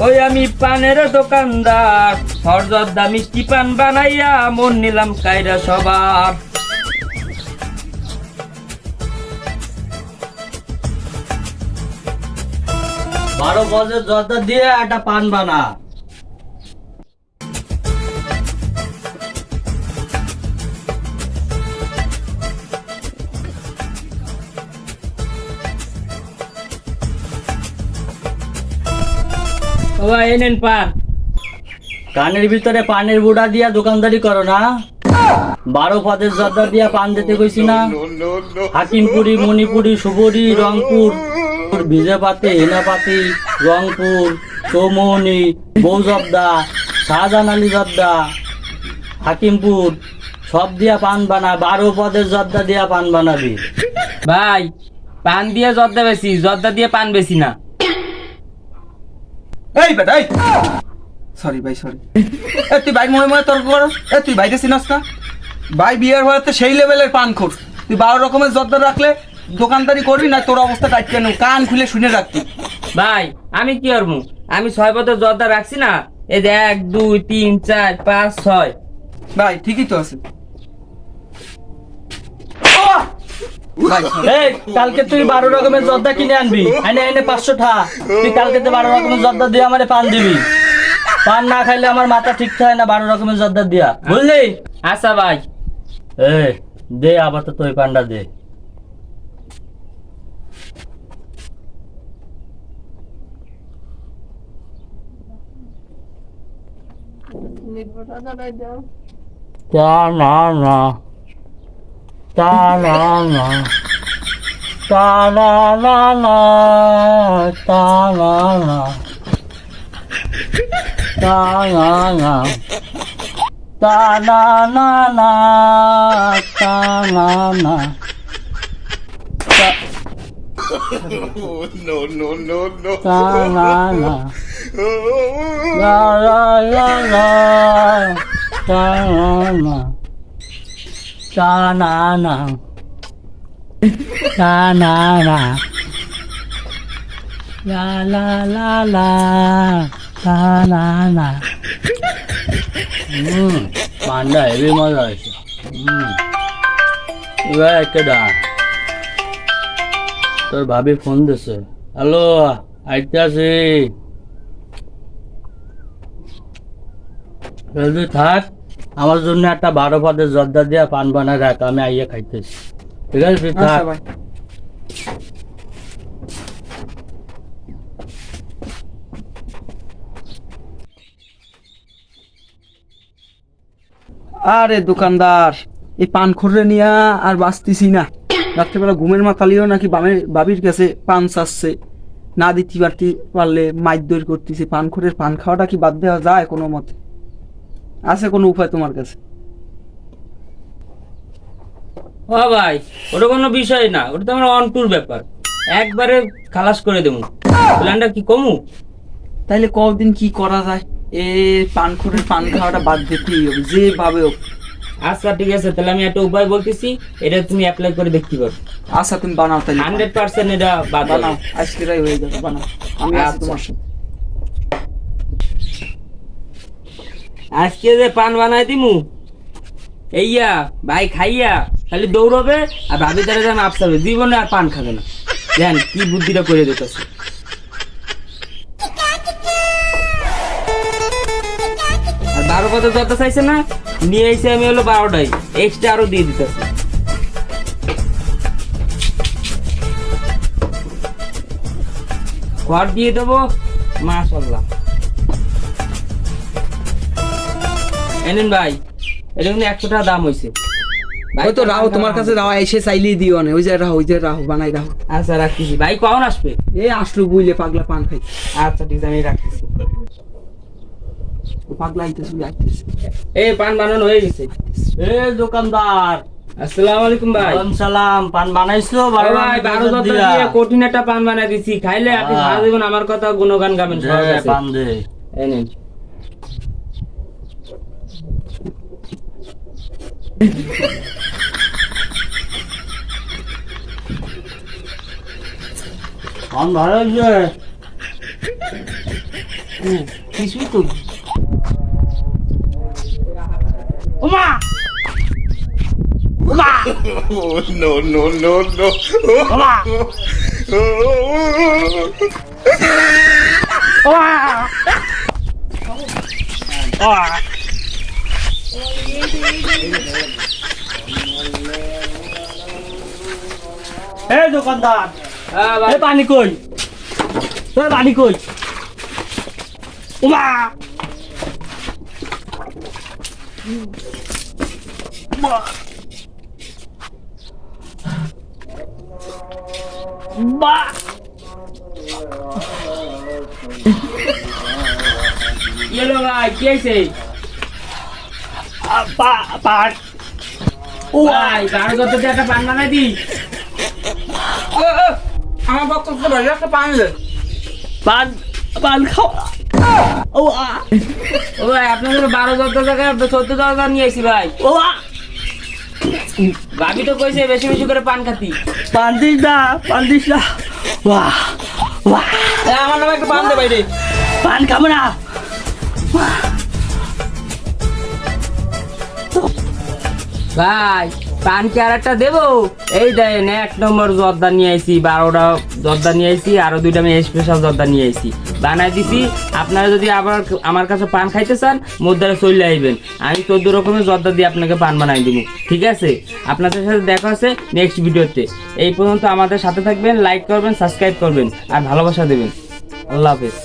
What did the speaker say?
ওই আমি পানের দোকানদার, হরজর্দা মিষ্টি পান বানাইয়া মন নিলাম কায়রা সবার। 12 গজের জর্দা দিয়ে একটা পান বানা। বাবা এনেন পান। কানের ভিতরে পানের বুড়া দিয়া দোকানদারি করো না? 12 পদের জর্দা দিয়া পান দিতে কইছি না? হাকিমপুরি, মণিপুরি, সুবরি, রংপুর, বিজেপাতি, হেনাপাতি, রংপুর, চৌমনি, বউ জর্দা, শাহজাহান আলী জর্দা, হাকিমপুর সব দিয়া পান বানা। 12 পদের জর্দা দিয়া পান বানাবি। ভাই পান দিয়ে জর্দা বেশি, জর্দা দিয়ে পান বেশি না। এই বেটা এই সরি ভাই সরি। তুই ভাই মনে মনে তর্ক করস? তুই ভাইকে চিনস না? ভাই বিয়ের হওয়াতে সেই লেভেলের পান খোর। তুই 12 রকমের জর্দা রাখলে দোকানদারি করবি না? তোর অবস্থা টাইট কেন? কান খুলে শুনে রাখতি। ভাই আমি কি করবো? আমি 6 পদের জর্দা রাখছি না। এই যে 1 2 3 4 5 6। ভাই ঠিকই তো আছে। এই কালকে তুই 12 রকমের জর্দা কিনে আনবি, এনে এনে 500 টা। তুই কালকে তো 12 রকমের জর্দা দিয়ে আমারে পান দিবি। পান না খাইলে আমার মাথা ঠিক থাকে না। 12 রকমের জর্দা দিয়া, বুঝলি? আচ্ছা ভাই। এই দে আবার তো তুই পান্ডা দে। তা না না, তা না না, তা না না না, তা না না, তা না না, তা না না না, তা না না। Ta na na, la la la la, ta na na, ta na na, ta na na, la la la la, ta na na. পান্ডা হেভি মজা হয়েছে। এবার একটা দা, তোর ভাবি ফোন দিছে। হ্যালো, আইতে আছি। তুই থাক, আমার জন্য একটা 12 পদের জর্দা দিয়া পান বানায় রাখ, আমি আইয়া খাইতেছি। ঠিক আছে, তুই থাক। ভাই আরে দোকানদার, এই পান খোরে নিয়া আর বাঁচতেছি না। রাত্রেবেলা ঘুমের মাতালিও নাকি বাবির কাছে পান চাচ্ছে, না দিতে পারলে মাইদর করতেছে। পান খোরের পান খাওয়াটা কি বাদ দেওয়া যায় কোনো মতে? আছে কোনো উপায় তোমার কাছে? ও ভাই ওটা কোনো বিষয় না, ওটা তো আমার অনটুর ব্যাপার। একবারে খালাস করে দেবো। প্ল্যানটা কি কমু? তাইলে কদিন কি করা যায়? এ পান খোরের পান খাওয়াটা বাদ দিতেই হবে যেভাবে হোক। আচ্ছা ঠিক আছে, তাহলে আমি একটা উপায় বলতেছি, এটা তুমি অ্যাপ্লাই করে দেখতে পারো। আচ্ছা তুমি বানাও তাহলে। 100% এটা বাদ বানাও, আজকেরাই হয়ে যাবে, বানাও। আমি আছি তোমার সাথে। আজকে যে পান বানাই দিমু, এইয়া ভাই খাইয়া খালি দৌড়বে আর ভাবি তারা যেন আপসাবে, জীবনে আর পান খাবে না। জান কি বুদ্ধিটা করে দিতেছে। আর 12 পদের যত চাইছে না, নিয়ে এসে আমি হলো 12টাই এক্সট্রা আরো দিয়ে দিতেছি। ঘর দিয়ে দেবো, মাশাআল্লাহ। এনেন ভাই, এটা কিন্তু 100 টাকা দাম হয়েছে। ওই তো রাহু তোমার কাছে, রাহু এসে চাইলেই দিও না। ওই যে রাহু বানাই রাহু। আচ্ছা রাখতেছি। ভাই কখন আসবে? এই আসলো বুঝলে, পাগলা পান খাই। আচ্ছা ঠিক আছে, আমি রাখতেছি। পাগলা আইতেছে আইতেছে। এই পান বানানো হয়ে গেছে। এ দোকানদার, আসসালামু আলাইকুম ভাই। ওয়ালাইকুম সালাম। পান বানাইছো? ভাই 12 জর্দা দিয়ে কঠিন একটা পান বানাই দিছি, খাইলে আপনি সারা জীবন আমার কথা গুণগান গাবেন সবার কাছে। পান দে। এই নিন। পান ভালো হয়েছে। কিছুই তো ওমা ওমা Oh, no, no, no, no. ওমা ওমা এই দোকানদার, হ্যাঁ ভাই এই পানি কই, এই পানি কই? ওমা বা কি হলো ভাই কি হয়েছে পান ও ভাই কারো কত একটা পান বানাই দি আমার বক্তব্য ভাই একটা পান দে। পান পান খাও। ও আ ও ভাই আপনার 12,000 টাকা 14,000 নিয়ে আইছি ভাই ও আ ভাবি তো কইছে বেশি বেশি করে পান খাতি পান দিস না, পান দিস না। বাহ বাহ, আমার নামে একটা পান দে ভাই রে। পান খাবো না। ভাই পান কি আর একটা দেবো এই দেন 1 নম্বর জর্দা নিয়ে আইছি 12টা জর্দা নিয়ে আইছি আরো 2টা আমি স্পেশাল জর্দা নিয়ে আইছি বানাই দিছি আপনারা যদি আবার আমার কাছে পান খাইতে চান মধ্যে চলে আইবেন আমি 14 রকমের জর্দা দিয়ে আপনাকে পান বানাই দিব ঠিক আছে আপনাদের সাথে দেখা হচ্ছে নেক্সট ভিডিওতে এই পর্যন্ত আমাদের সাথে থাকবেন লাইক করবেন সাবস্ক্রাইব করবেন আর ভালোবাসা দেবেন আল্লাহ হাফেজ